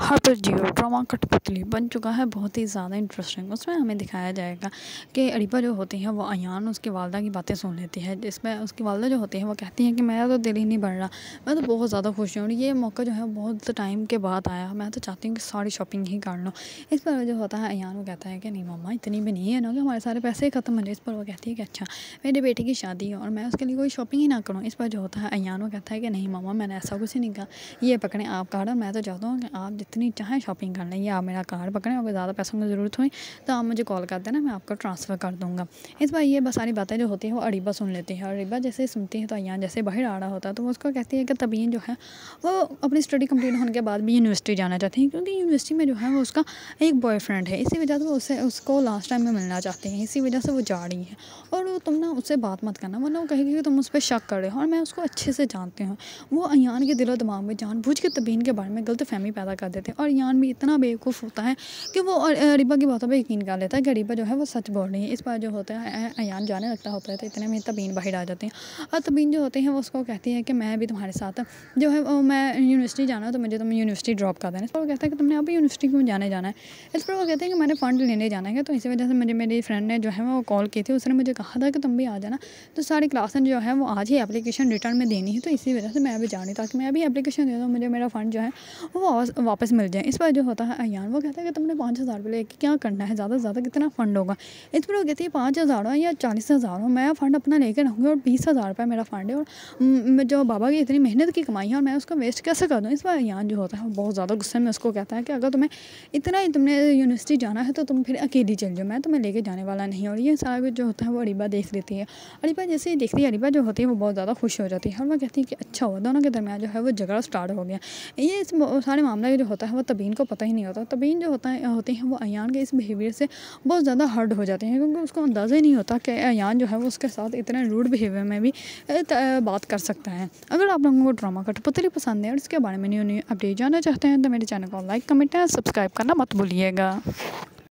Herbal जियो drama कठपुतली बन चुका है बहुत ही ज़्यादा इंटरेस्टिंग। उसमें हमें दिखाया जाएगा कि अरीबा जो होती हैं वो अयान उसकी वालदा की बातें सुन लेती है, जिसमें उसकी वालदा जो होती है वो कहती हैं कि मेरा तो दिल ही नहीं बढ़ रहा, मैं तो बहुत ज़्यादा खुश हूँ और ये मौका जो है बहुत टाइम के बाद आया, मैं तो चाहती हूँ कि सारी शॉपिंग ही कर लूँ। इस पर जो होता है अयान वो कहता है कि नहीं मम्मा इतनी भी नहीं है ना कि हमारे सारे पैसे ही ख़त्म हो जाए। इस पर वो कहती है कि अच्छा मेरी बेटी की शादी है और मैं उसके लिए कोई शॉपिंग ही ना करूँ। इस पर जो होता है अयान वो कहता है कि नहीं मम्मा मैंने ऐसा कुछ ही नहीं कहा, ये पकड़ें आप कार्ड और मैं तो चाहता हूँ कि आप जितनी चाहें शॉपिंग कर लें, ये आप मेरा कार्ड पकड़ें, अगर ज़्यादा पैसों की ज़रूरत हुई तो आप मुझे कॉल कर देना, मैं आपको ट्रांसफ़र कर दूँगा। इस बार ये बस सारी बातें जो होती हैं वो अरीबा सुन लेती है और अरीबा जैसे सुनती है तो अयान जैसे बाहर आ रहा होता है तो वो उसको कहती है कि तबीन जो है वो अपनी स्टडी कंप्लीट होने के बाद भी यूनिवर्सिटी जाना चाहती है, क्योंकि यूनिवर्सिटी में जो है वो उसका एक बॉयफ्रेंड है। इसी वजह से वो उसको लास्ट टाइम में मिलना चाहते हैं, इसी वजह से वो जा रही है। और वो तुम ना उससे बात मत करना वरना वो कहेगी कि तुम उस पर शक कर रहे हो, और मैं उसको अच्छे से जानती हूँ। वो अयान के दिलो दिमाग में जानबूझ के तबीन के बारे में गलत फहमी पैदा कर देते हैं और अयान भी इतना बेवकूफ़ होता है कि वो अरीबा की बातों पर यकीन कर लेता है कि अरीबा जो है वो सच बोल रही है। इस बार जो होता है अयान जाने लगता होता है तो इतने में तबीन बाहर आ जाती हैं और तबीन जो होते हैं वो उसको कहती है कि मैं भी तुम्हारे साथ जो है वो मैं यूनिवर्सिटी जाना है तो मुझे तुम यूनिवर्सिटी ड्रॉप कर देना। इस पर वो कहता है कि तुमने अभी यूनिवर्सिटी क्यों जाना है। इस पर वो कहते हैं कि मैंने फ़ंड लेने जाना है, तो इसी वजह से मुझे मेरी फ्रेंड ने जो है वो कॉल की थी, उसने मुझे कहा था कि तुम भी आ जाना, तो सारी क्लासें जो है वो आज ही एप्लीकेशन रिटर्न में देनी है, तो इसी वजह से मैं अभी जा रही ताकि मैं अभी एप्लीकेशन दे दूँ, मुझे मेरा फ़ंड जो है वो वापस मिल जाए। इस पर जो होता है अयान वो कहता है कि तुमने 5,000 रुपये लेके क्या करना है, ज़्यादा से ज़्यादा कितना फ़ंड होगा। इस पर वो कहती है 5,000 हो या 40,000 हो, मैं फ़ंड अपना लेकर रहूँगी और 20,000 रुपये मेरा फ़ंड है और जो बाबा की इतनी मेहनत की कमाई है और मैं उसको वेस्ट कैसे कर दूँ। इस पर अयान जो होता है वो बहुत ज़्यादा गुस्से में उसको कहता है कि अगर तुम्हें इतना ही तुमने यूनिवर्सिटी जाना है तो तुम फिर अकेली चल जाओ, मैं तुम्हें लेके जाने वाला नहीं। और ये सारा कुछ जो होता है वो अरीबा देख लेती है। अरीबा जैसे ही देखती है अरीबा जो होती है वो बहुत ज़्यादा खुश हो जाती है और वो कहती है कि अच्छा हुआ दोनों के दरमियान जो है वो झगड़ा स्टार्ट हो गया। ये इस सारे मामला जो होता है वो तबीन को पता ही नहीं होता। तबीन जो होती हैं वो अयान के इस बिहेवियर से बहुत ज़्यादा हर्ट हो जाती हैं, क्योंकि उसको अंदाज़ा ही नहीं होता कि अयान जो है वो उसके साथ इतने रूड बिहेवियर में भी बात कर सकता है। अगर आप लोगों को ड्रामा कठपुतली पसंद है और इसके बारे में न्यू अपडेट जानना चाहते हैं तो मेरे चैनल को लाइक कमेंट एंड सब्सक्राइब करना मत भूलिएगा।